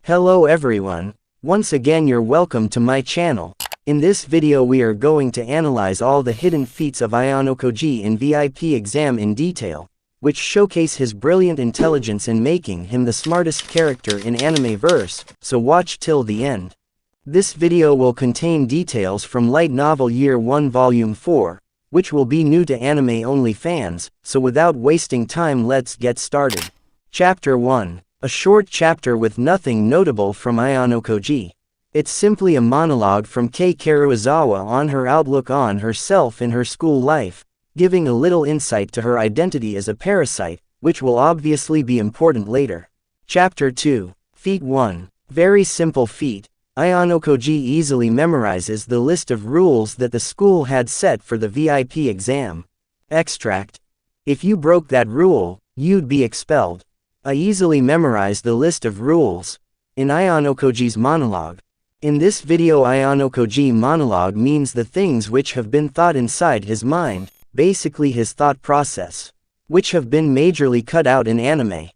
Hello everyone, once again you're welcome to my channel. In this video we are going to analyze all the hidden feats of Ayanokoji in VIP exam in detail, which showcase his brilliant intelligence in making him the smartest character in anime verse, so watch till the end. This video will contain details from Light Novel Year 1 Volume 4, which will be new to anime only fans, so without wasting time let's get started. Chapter 1. A short chapter with nothing notable from Ayanokoji. It's simply a monologue from Kei Karuizawa on her outlook on herself in her school life, giving a little insight to her identity as a parasite, which will obviously be important later. Chapter 2. Feat 1. Very simple feat. Ayanokoji easily memorizes the list of rules that the school had set for the VIP exam. Extract. If you broke that rule, you'd be expelled. I easily memorized the list of rules. In Ayanokoji's monologue. In this video Ayanokoji monologue means the things which have been thought inside his mind, basically his thought process, which have been majorly cut out in anime.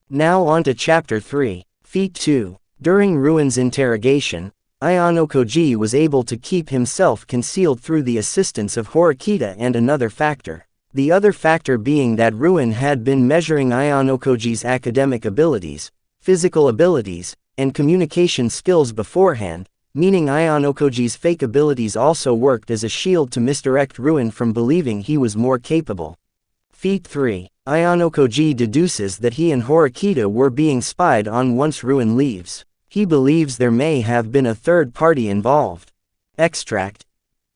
Now on to Chapter 3. Feat 2. During Ruin's interrogation, Ayanokoji was able to keep himself concealed through the assistance of Horikita and another factor. The other factor being that Ruin had been measuring Ayanokoji's academic abilities, physical abilities, and communication skills beforehand, meaning Ayanokoji's fake abilities also worked as a shield to misdirect Ruin from believing he was more capable. Feat 3. Ayanokoji deduces that he and Horikita were being spied on once Ruin leaves. He believes there may have been a third party involved. Extract.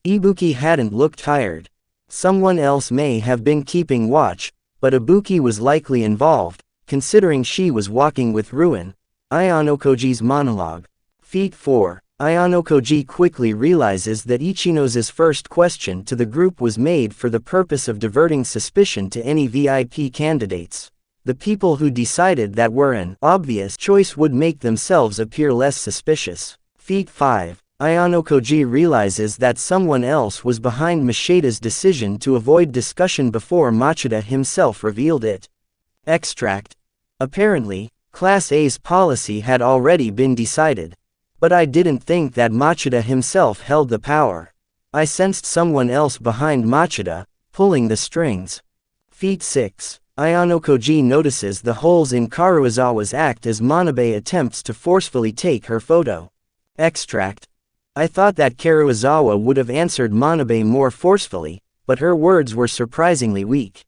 Ibuki hadn't looked tired. Someone else may have been keeping watch, but Ibuki was likely involved, considering she was walking with Ruin. Ayanokoji's monologue. Feat 4. Ayanokoji quickly realizes that Ichino's first question to the group was made for the purpose of diverting suspicion to any VIP candidates. The people who decided that were an obvious choice would make themselves appear less suspicious. Feat 5. Ayanokoji realizes that someone else was behind Macheda's decision to avoid discussion before Machida himself revealed it. Extract. Apparently, Class A's policy had already been decided. But I didn't think that Machida himself held the power. I sensed someone else behind Machida, pulling the strings. Feat 6. Ayanokoji notices the holes in Karuizawa's act as Manabe attempts to forcefully take her photo. Extract. I thought that Karuizawa would have answered Manabe more forcefully, but her words were surprisingly weak.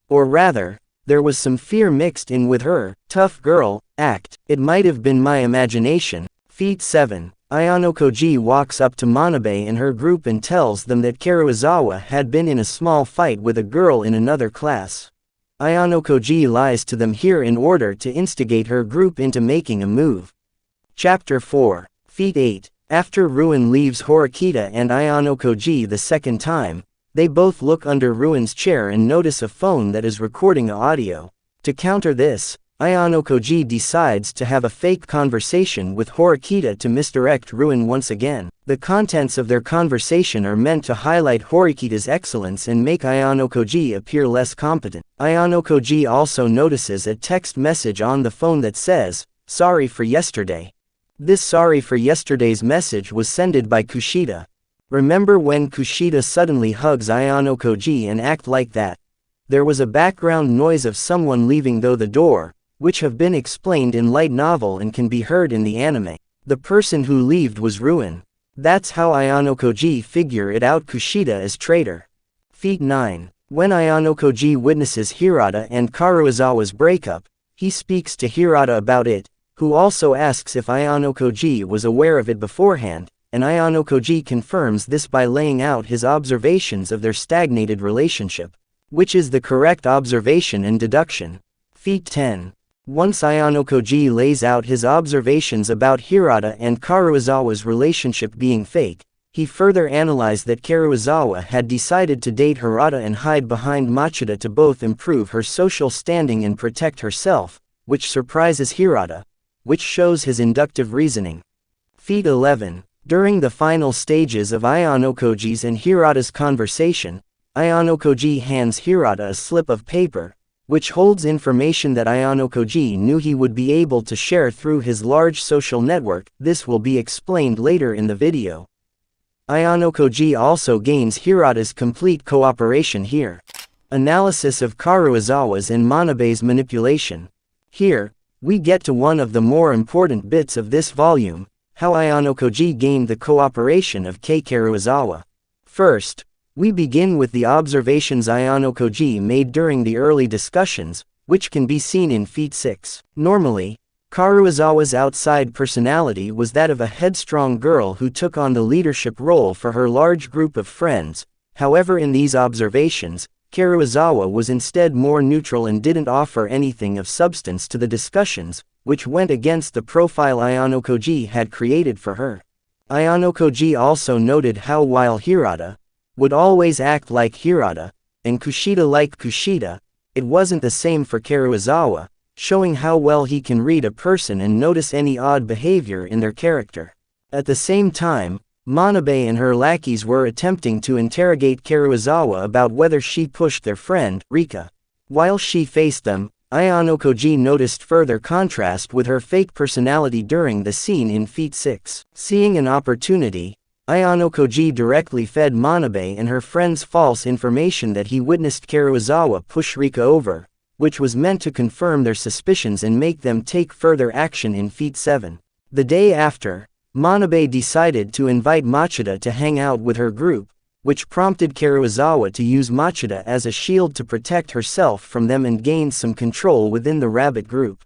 Or rather, there was some fear mixed in with her tough girl act. It might have been my imagination. Feat 7. Ayanokoji walks up to Manabe and her group and tells them that Karuizawa had been in a small fight with a girl in another class. Ayanokoji lies to them here in order to instigate her group into making a move. Chapter 4. Feat 8. After Ruin leaves Horikita and Ayanokoji the second time, they both look under Ruin's chair and notice a phone that is recording audio. To counter this, Ayanokoji decides to have a fake conversation with Horikita to misdirect Ruin once again. The contents of their conversation are meant to highlight Horikita's excellence and make Ayanokoji appear less competent. Ayanokoji also notices a text message on the phone that says, "Sorry for yesterday." This sorry for yesterday's message was sent by Kushida. Remember when Kushida suddenly hugs Ayanokoji and act like that? There was a background noise of someone leaving though the door, which have been explained in Light Novel and can be heard in the anime. The person who left was Ruin. That's how Ayanokoji figure it out Kushida is traitor. Feat 9. When Ayanokoji witnesses Hirata and Karuizawa's breakup, he speaks to Hirata about it, who also asks if Ayanokoji was aware of it beforehand, and Ayanokoji confirms this by laying out his observations of their stagnated relationship, which is the correct observation and deduction. Feat 10. Once Ayanokoji lays out his observations about Hirata and Karuizawa's relationship being fake, he further analyzed that Karuizawa had decided to date Hirata and hide behind Machida to both improve her social standing and protect herself, which surprises Hirata, which shows his inductive reasoning. Feat 11. During the final stages of Ayanokoji's and Hirata's conversation, Ayanokoji hands Hirata a slip of paper, which holds information that Ayanokoji knew he would be able to share through his large social network. This will be explained later in the video. Ayanokoji also gains Hirata's complete cooperation here. Analysis of Karuizawa's and Manabe's manipulation. Here, we get to one of the more important bits of this volume, how Ayanokoji gained the cooperation of Karuizawa. First, we begin with the observations Ayanokoji made during the early discussions, which can be seen in Feat 6. Normally, Karuizawa's outside personality was that of a headstrong girl who took on the leadership role for her large group of friends. However, in these observations, Karuizawa was instead more neutral and didn't offer anything of substance to the discussions, which went against the profile Ayanokoji had created for her. Ayanokoji also noted how while Hirata would always act like Hirata, and Kushida like Kushida, it wasn't the same for Karuizawa, showing how well he can read a person and notice any odd behavior in their character. At the same time, Manabe and her lackeys were attempting to interrogate Karuizawa about whether she pushed their friend, Rika. While she faced them, Ayanokoji noticed further contrast with her fake personality during the scene in Feat 6. Seeing an opportunity, Ayanokoji directly fed Manabe and her friends false information that he witnessed Karuizawa push Rika over, which was meant to confirm their suspicions and make them take further action in Feat 7. The day after, Manabe decided to invite Machida to hang out with her group, which prompted Karuizawa to use Machida as a shield to protect herself from them and gain some control within the rabbit group.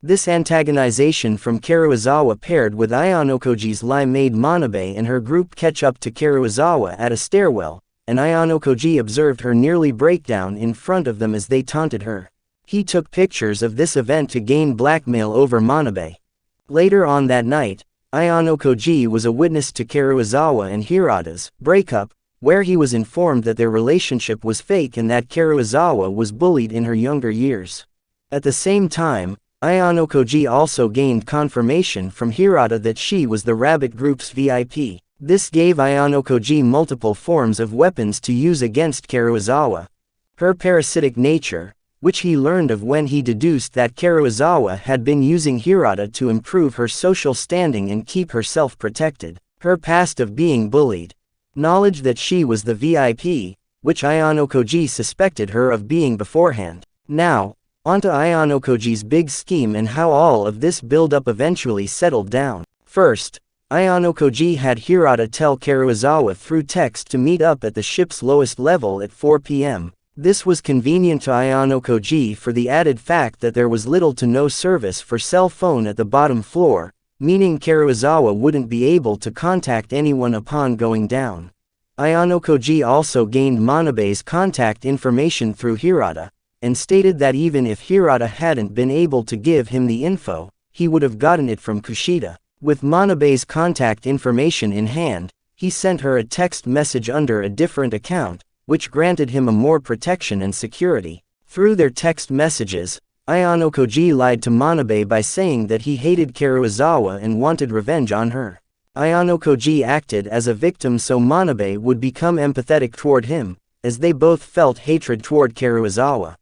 This antagonization from Karuizawa paired with Ayanokoji's lie made Manabe and her group catch up to Karuizawa at a stairwell, and Ayanokoji observed her nearly break down in front of them as they taunted her. He took pictures of this event to gain blackmail over Manabe. Later on that night, Ayanokoji was a witness to Karuizawa and Hirata's breakup, where he was informed that their relationship was fake and that Karuizawa was bullied in her younger years. At the same time, Ayanokoji also gained confirmation from Hirata that she was the rabbit group's VIP. This gave Ayanokoji multiple forms of weapons to use against Karuizawa. Her parasitic nature, which he learned of when he deduced that Karuizawa had been using Hirata to improve her social standing and keep herself protected. Her past of being bullied. Knowledge that she was the VIP, which Ayanokoji suspected her of being beforehand. Now, onto Ayanokoji's big scheme and how all of this build-up eventually settled down. First, Ayanokoji had Hirata tell Karuizawa through text to meet up at the ship's lowest level at 4 p.m. This was convenient to Ayanokoji for the added fact that there was little to no service for cell phone at the bottom floor, meaning Karuizawa wouldn't be able to contact anyone upon going down. Ayanokoji also gained Manabe's contact information through Hirata, and stated that even if Hirata hadn't been able to give him the info, he would have gotten it from Kushida. With Manabe's contact information in hand, he sent her a text message under a different account, which granted him a more protection and security. Through their text messages, Ayanokoji lied to Manabe by saying that he hated Karuizawa and wanted revenge on her. Ayanokoji acted as a victim so Manabe would become empathetic toward him, as they both felt hatred toward Karuizawa.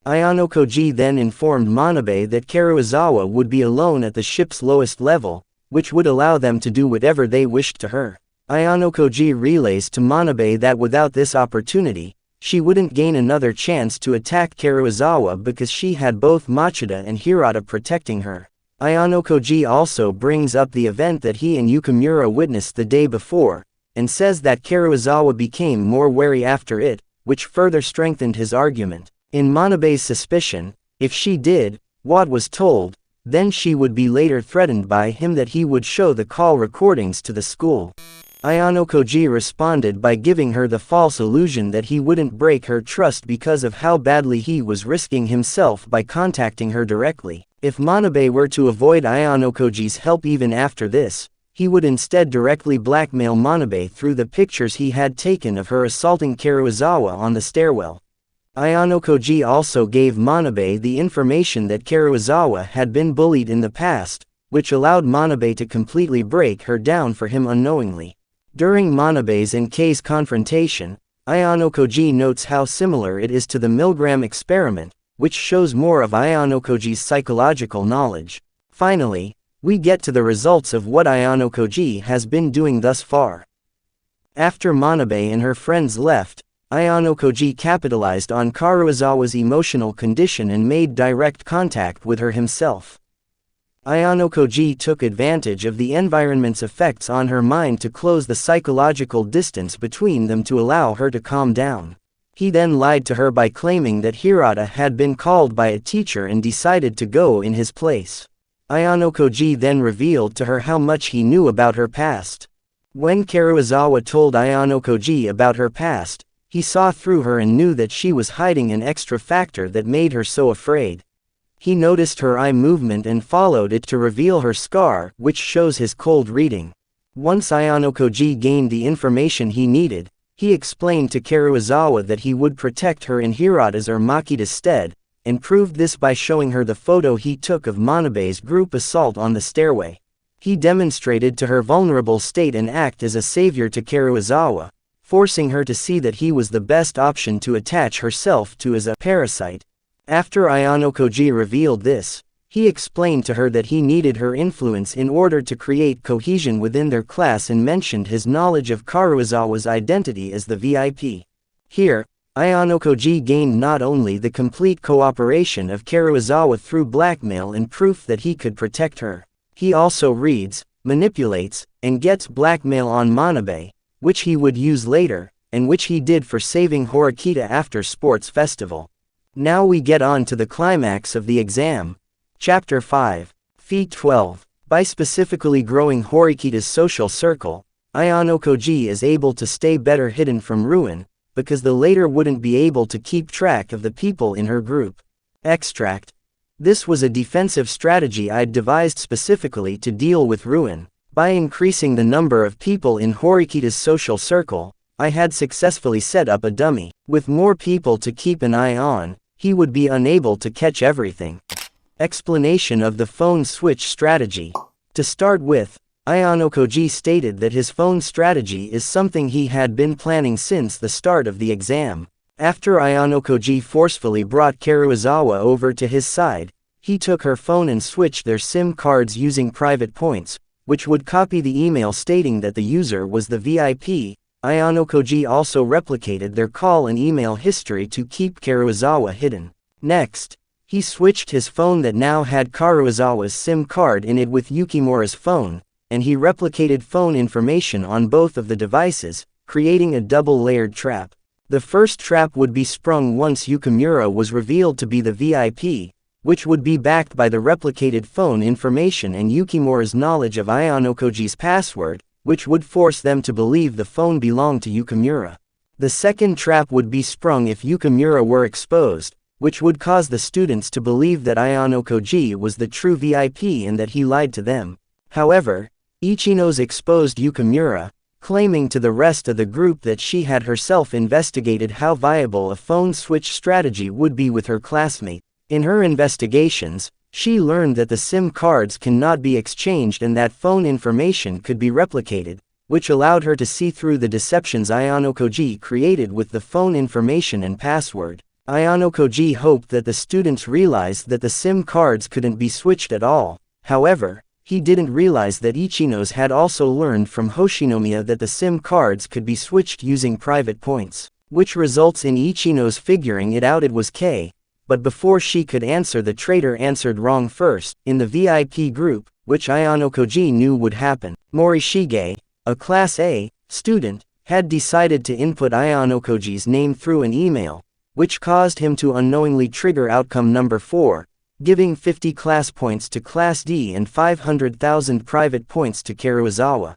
Ayanokoji then informed Manabe that Karuizawa would be alone at the ship's lowest level, which would allow them to do whatever they wished to her. Ayanokoji relays to Manabe that without this opportunity, she wouldn't gain another chance to attack Karuizawa because she had both Machida and Hirata protecting her. Ayanokoji also brings up the event that he and Yukimura witnessed the day before, and says that Karuizawa became more wary after it, which further strengthened his argument. In Manabe's suspicion, if she did what was told, then she would be later threatened by him that he would show the call recordings to the school. Ayanokoji responded by giving her the false illusion that he wouldn't break her trust because of how badly he was risking himself by contacting her directly. If Manabe were to avoid Ayanokoji's help even after this, he would instead directly blackmail Manabe through the pictures he had taken of her assaulting Karuizawa on the stairwell. Ayanokoji also gave Manabe the information that Karuizawa had been bullied in the past, which allowed Manabe to completely break her down for him unknowingly. During Manabe's and Kei's confrontation, Ayanokoji notes how similar it is to the Milgram experiment, which shows more of Ayanokoji's psychological knowledge. Finally, we get to the results of what Ayanokoji has been doing thus far. After Manabe and her friends left, Ayanokoji capitalized on Karuizawa's emotional condition and made direct contact with her himself. Ayanokoji took advantage of the environment's effects on her mind to close the psychological distance between them to allow her to calm down. He then lied to her by claiming that Hirata had been called by a teacher and decided to go in his place. Ayanokoji then revealed to her how much he knew about her past. When Karuizawa told Ayanokoji about her past, he saw through her and knew that she was hiding an extra factor that made her so afraid. He noticed her eye movement and followed it to reveal her scar, which shows his cold reading. Once Ayanokoji gained the information he needed, he explained to Karuizawa that he would protect her in Hirata's or Makida's stead, and proved this by showing her the photo he took of Manabe's group assault on the stairway. He demonstrated to her vulnerable state and act as a savior to Karuizawa, forcing her to see that he was the best option to attach herself to as a parasite. After Ayanokoji revealed this, he explained to her that he needed her influence in order to create cohesion within their class and mentioned his knowledge of Karuizawa's identity as the VIP. Here, Ayanokoji gained not only the complete cooperation of Karuizawa through blackmail and proof that he could protect her, he also reads, manipulates, and gets blackmail on Manabe, which he would use later, and which he did for saving Horikita after sports festival. Now we get on to the climax of the exam. Chapter 5. Feat 12. By specifically growing Horikita's social circle, Ayanokoji is able to stay better hidden from ruin, because the later wouldn't be able to keep track of the people in her group. Extract. This was a defensive strategy I'd devised specifically to deal with ruin. By increasing the number of people in Horikita's social circle, I had successfully set up a dummy. With more people to keep an eye on, he would be unable to catch everything. Explanation of the phone switch strategy. To start with, Ayanokoji stated that his phone strategy is something he had been planning since the start of the exam. After Ayanokoji forcefully brought Karuizawa over to his side, he took her phone and switched their SIM cards using private points, which would copy the email stating that the user was the VIP. Ayanokoji also replicated their call and email history to keep Karuizawa hidden. Next, he switched his phone that now had Karuizawa's SIM card in it with Yukimura's phone, and he replicated phone information on both of the devices, creating a double-layered trap. The first trap would be sprung once Yukimura was revealed to be the VIP, which would be backed by the replicated phone information and Yukimura's knowledge of Ayanokoji's password, which would force them to believe the phone belonged to Yukimura. The second trap would be sprung if Yukimura were exposed, which would cause the students to believe that Ayanokoji was the true VIP and that he lied to them. However, Ichino's exposed Yukimura, claiming to the rest of the group that she had herself investigated how viable a phone switch strategy would be with her classmate. In her investigations, she learned that the SIM cards cannot be exchanged and that phone information could be replicated, which allowed her to see through the deceptions Ayanokoji created with the phone information and password. Ayanokoji hoped that the students realized that the SIM cards couldn't be switched at all. However, he didn't realize that Ichino's had also learned from Hoshinomiya that the SIM cards could be switched using private points, which results in Ichino's figuring it out it was K. But before she could answer, the traitor answered wrong first. In the VIP group, which Ayanokoji knew would happen, Morishige, a Class A student, had decided to input Ayanokoji's name through an email, which caused him to unknowingly trigger outcome number 4, giving 50 class points to Class D and 500,000 private points to Karuizawa.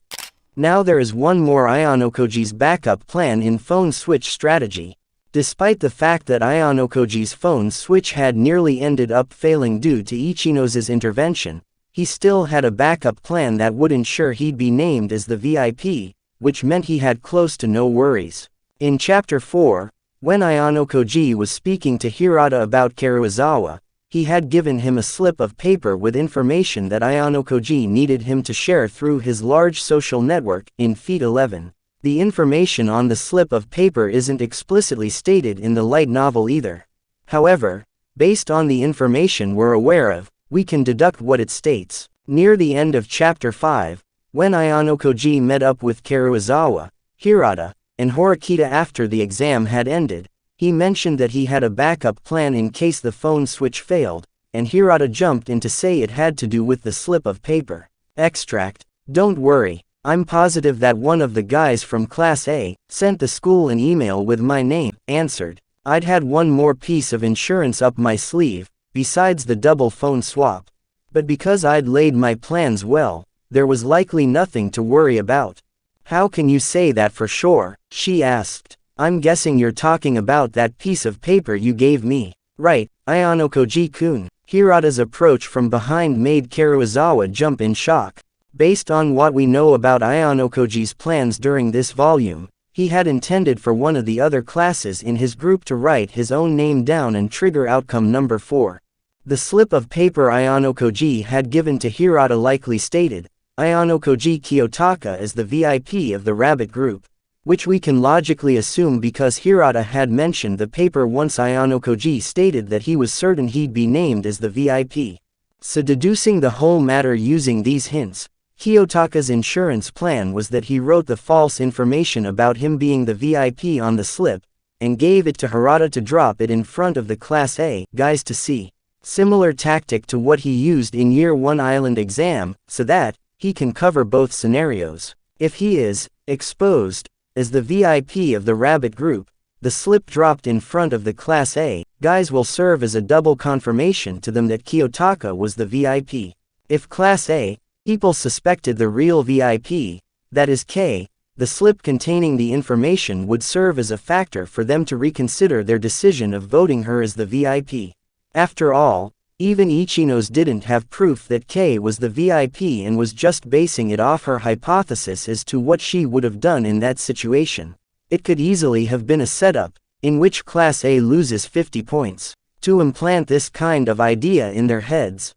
Now there is one more Ayanokoji's backup plan in phone switch strategy. Despite the fact that Ayanokoji's phone switch had nearly ended up failing due to Ichino's intervention, he still had a backup plan that would ensure he'd be named as the VIP, which meant he had close to no worries. In Chapter 4, when Ayanokoji was speaking to Hirata about Karuizawa, he had given him a slip of paper with information that Ayanokoji needed him to share through his large social network. In Feat 11, the information on the slip of paper isn't explicitly stated in the light novel either. However, Based on the information we're aware of, we can deduct what it states. Near the end of Chapter 5, when Ayanokoji met up with Karuizawa, Hirata, and Horikita after the exam had ended, he mentioned that he had a backup plan in case the phone switch failed, and Hirata jumped in to say it had to do with the slip of paper. Extract. Don't worry, I'm positive that one of the guys from Class A sent the school an email with my name, answered. I'd had one more piece of insurance up my sleeve, besides the double phone swap. But because I'd laid my plans well, there was likely nothing to worry about. How can you say that for sure? She asked. I'm guessing you're talking about that piece of paper you gave me. Right, Ayanokoji-kun. Hirata's approach from behind made Karuizawa jump in shock. Based on what we know about Ayanokoji's plans during this volume, he had intended for one of the other classes in his group to write his own name down and trigger outcome number 4. The slip of paper Ayanokoji had given to Hirata likely stated, Ayanokoji Kiyotaka as the VIP of the rabbit group, which we can logically assume because Hirata had mentioned the paper once Ayanokoji stated that he was certain he'd be named as the VIP. So deducing the whole matter using these hints, Kiyotaka's insurance plan was that he wrote the false information about him being the VIP on the slip, and gave it to Hirata to drop it in front of the Class A guys to see. Similar tactic to what he used in Year 1 Island exam, so that he can cover both scenarios. If he is exposed as the VIP of the rabbit group, the slip dropped in front of the Class A guys will serve as a double confirmation to them that Kiyotaka was the VIP. If Class A people suspected the real VIP, that is K, the slip containing the information would serve as a factor for them to reconsider their decision of voting her as the VIP. After all, even Ichinos didn't have proof that K was the VIP and was just basing it off her hypothesis as to what she would have done in that situation. It could easily have been a setup, in which Class A loses 50 points, to implant this kind of idea in their heads.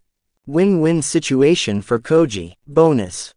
Win-win situation for Koji. Bonus.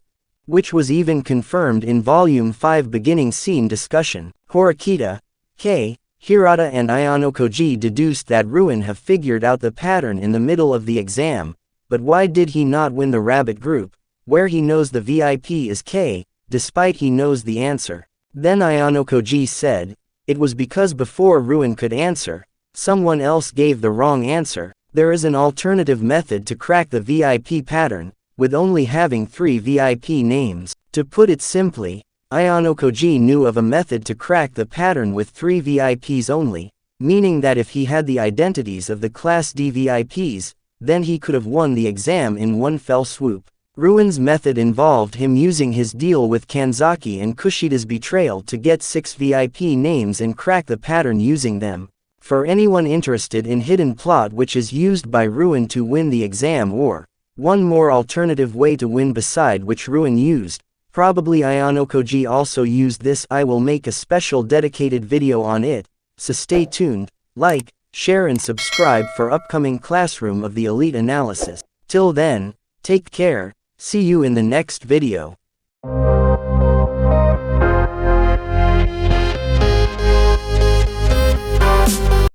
Which was even confirmed in Volume 5 beginning scene discussion. Horikita, K, Hirata and Ayanokoji deduced that Ruin have figured out the pattern in the middle of the exam, but why did he not win the rabbit group, where he knows the VIP is K, despite he knows the answer? Then Ayanokoji said, it was because before Ruin could answer, someone else gave the wrong answer. There is an alternative method to crack the VIP pattern, with only having 3 VIP names. To put it simply, Ayanokoji knew of a method to crack the pattern with 3 VIPs only, meaning that if he had the identities of the Class D VIPs, then he could have won the exam in one fell swoop. Ruin's method involved him using his deal with Kanzaki and Kushida's betrayal to get 6 VIP names and crack the pattern using them. For anyone interested in hidden plot which is used by Ruin to win the exam, or one more alternative way to win beside which Ruin used, probably Ayanokoji also used this, I will make a special dedicated video on it, so stay tuned, like, share and subscribe for upcoming Classroom of the Elite analysis. Till then, take care, see you in the next video.